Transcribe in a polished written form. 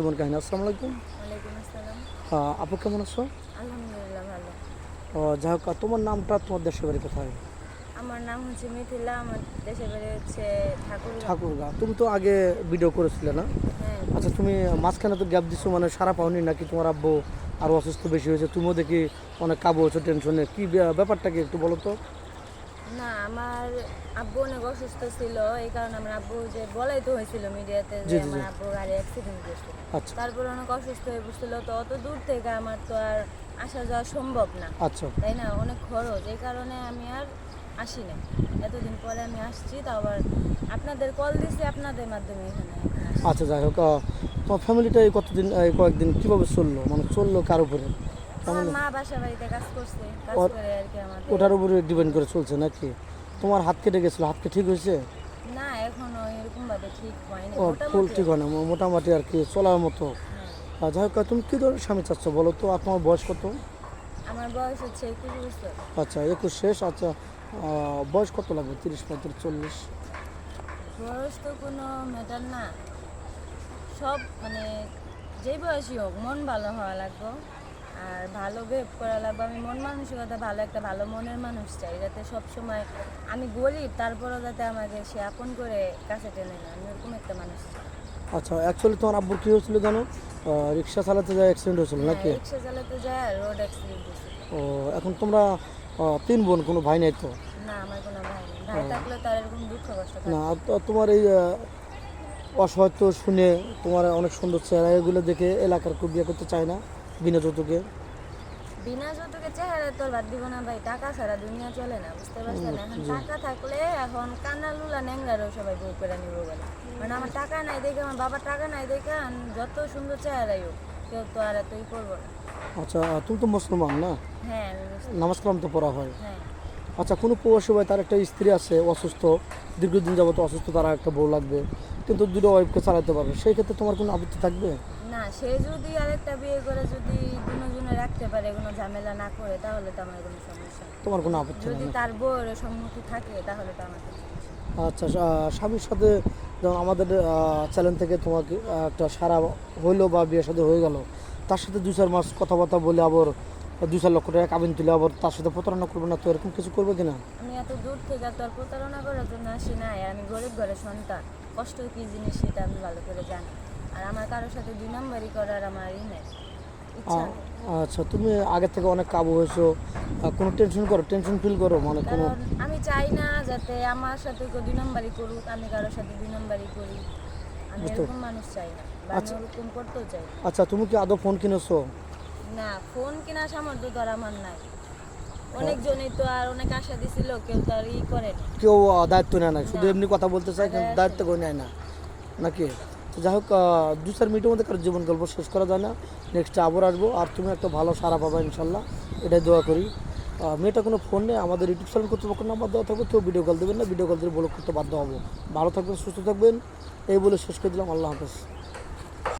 তোমার কাহিনী আসসালামু আলাইকুম। ওয়ালাইকুম আসসালাম। আপু কেমন আছো? আলহামদুলিল্লাহ ভালো। যাই হোক, তোমার নামটা, তোমার দেশের বাড়ি কোথায়? আমার নাম হচ্ছে মিথিলা, আমার দেশের বাড়ি হচ্ছে ঠাকুরগাঁও। ঠাকুরগাঁ। তুমি তো আগে ভিডিও করেছিলে না? হ্যাঁ আচ্ছা, করছি। তুমি মাঝখানে তো গ্যাপ দিছো, মানে সারা পাওনি নাকি? তোমার আব্বু আরও অসুস্থ বেশি হয়েছে, তুমিও দেখি অনেক কাবু হয়েছো টেনশনে, কি ব্যাপারটা কি একটু বলো তো। না, আমার আব্বু অনেক অসুস্থ ছিল, এই কারণে আমার আব্বু যে বলাই তো হয়েছিল মিডিয়াতে জি যে জি জি। আমার আব্বু গাড়ি অ্যাক্সিডেন্ট করছে। আচ্ছা তারপর অনেক অসুস্থ হয়ে পড়ছিল, তো অত দূর থেকে আমার তো আর আসা যাওয়া সম্ভব না, আচ্ছা তাই না? অনেক খরচ, এই কারণে আমি আর আসি না। এতদিন পরে আমি আসছি, তো আবার আপনাদের কল দিছি, আপনাদের মাধ্যমে এখানে এখন আসছি। আচ্ছা। যাই হোক, তোমার ফ্যামিলিটা এই কতদিন, এই কয়েকদিন কীভাবে চললো, মানে চললো কার উপরে? আমার কেমন? মা বাসা বাড়িতে কাজ করছে, কাজ ওর করে আর কি আমাদের। ওটার উপরে ডিপেন্ড করে চলছে নাকি? তোমার হাত কেটে গেছিলো, হাতকে ঠিক হয়েছে? না, এখনো এরকম ভাবে ঠিক হয়নি, ও, ফুল মোটামুটি ঠিক হয় না, মোটামুটি আর কি চলার মতো। হ্যাঁ। যাই হোক, তুমি কী ধরনের স্বামী চাচ্ছ বলো তো? আর তোমার বয়স কত? আমার বয়স হচ্ছে 21 বছর। আচ্ছা, 21 শেষ। আচ্ছা, বয়স কত লাগবে? 30, 35, 40? বয়স তো কোনো ম্যাটার না, সব মানে যেই বয়সই হোক মন ভালো হওয়া লাগবে, আর ভালো বিহেভ করা লাগবে। আমি মন মানসিকতা ভালো, একটা ভালো মনের মানুষ চাই, যাতে সব সময় আমি গরিব তারপরও যাতে আমাকে সে আপন করে কাছে টেনে না, আমি এরকম একটা মানুষ চাই। আচ্ছা, অ্যাকচুয়ালি তোমার আব্বুর কী হয়েছিল জানো? রিক্সা চালাতে যায় অ্যাক্সিডেন্ট হয়েছিল হ্যাঁ, নাকি? রিক্সা চালাতে যায় রোড অ্যাক্সিডেন্ট হয়েছিল। ও, এখন তোমরা 3 বোন, কোনো ভাই নাই তো? না, আমার কোনো ভাই নেই, ভাই থাকলে তার এরকম দুঃখ কষ্ট না, থাকতো। তোমার এই অসহায়ত্ব শুনে, তোমার অনেক সুন্দর চেহারা, এগুলো দেখে এলাকার কেউ বিয়ে করতে চায় না বিনা যৌতুকে? বিনা যৌতুকে চেহারা তোর বাদ দিব না ভাই, টাকা ছাড়া দুনিয়া চলে না, বুঝতে পারছেন? এখন জি। টাকা থাকলে এখন কানালুলা ন্যাংরারও সবাই বউ করে নিব বলে, মানে আমার টাকা নাই দেখে, আমার বাবার টাকা নাই দেখে যত সুন্দর চেহারাই হোক কেউ তো আর এতই করবো না। আচ্ছা, তুমি তো মুসলমান না? হ্যাঁ আমি বুঝতে। নামাজ কালাম তো পড়া হয়। হ্যাঁ। আচ্ছা, কোনো প্রবাসী ভাই, তার একটা স্ত্রী আছে অসুস্থ, দীর্ঘদিন যাবত অসুস্থ, তারা একটা বউ লাগবে, কিন্তু দুটো ওয়াইফকে চালাতে পারবে, সেই ক্ষেত্রে তোমার কোনো আপত্তি থাকবে? না, সে যদি আরেকটা বিয়ে করে যদি দুজনে রাখতে পারে, কোনো ঝামেলা না করে, তাহলে তো আমার কোনো সমস্যা নেই। তোমার কোনো আপত্তি যদি নেই? তার বউয়ের সম্মতি থাকে তাহলে তো আমার কোনো সমস্যা নেই। আচ্ছা, স্বামীর সাথে যেমন আমাদের চ্যানেল থেকে তোমাকে একটা সারা হইলো বা বিয়ের সাথে হয়ে গেল, তার সাথে 2-4 মাস কথাবার্তা বলে আবার 2-4 লক্ষ টাকা কাবিন তুলে আবার তার সাথে প্রতারণা করবে না তো? এরকম কিছু করবে কিনা? আমি এত দূর থেকে তো আর প্রতারণা করার জন্য আসি নাই, আমি গরিব ঘরের সন্তান, কষ্ট কী জিনিস সেটা আমি ভালো করে জানি। আর আমার কারোর সাথে 2 নম্বরই করার আমার নেই, ইচ্ছা নেই। আচ্ছা, তুমি আগের থেকে অনেক কাবু হয়েছো, কোনো টেনশন ফিল করো, মানে কোনো? কারণ আমি চাই না যাতে আমার সাথে কেউ 2 নম্বরই করুক, আমি কারোর সাথে 2 নম্বরই করি, আমি বুঝতে। এরকম মানুষ চাই না, বা আমি আচ্ছা ওরকম করতেও চাই না। আচ্ছা, তুমি কি আদৌ ফোন কিনেছো? না, ফোন কেনার সামর্থ্য তো আর আমার নাই। অনেকজনই তো আর অনেক আশা দিছিল, কেউ তো আর করেনি। কেউ দায়িত্ব নেয় না, শুধু না। এমনি কথা বলতে চায়, কিন্তু আগে আসে দায়িত্ব কেউ নেয় না নাকি? তো যাই হোক, 2-4 মিনিটের মধ্যে কারো জীবন গল্প শেষ করা যায় না, নেক্সট আবার আসবো, আর তুমি একটা ভালো সারা পাবা ইনশাল্লাহ, এটাই দোয়া করি। মেয়েটা কোনো ফোন নেই, আমাদের ইউটিউব চ্যানেল কর্তৃপক্ষ নাম্বার দেওয়া থাকবে, কেউ ভিডিও কল দেবেন না, ভিডিও কল দিয়ে ব্লক করতে বাধ্য হবো। ভালো থাকবেন, সুস্থ থাকবেন, এই বলে শেষ করে দিলাম। আল্লাহ হাফেজ।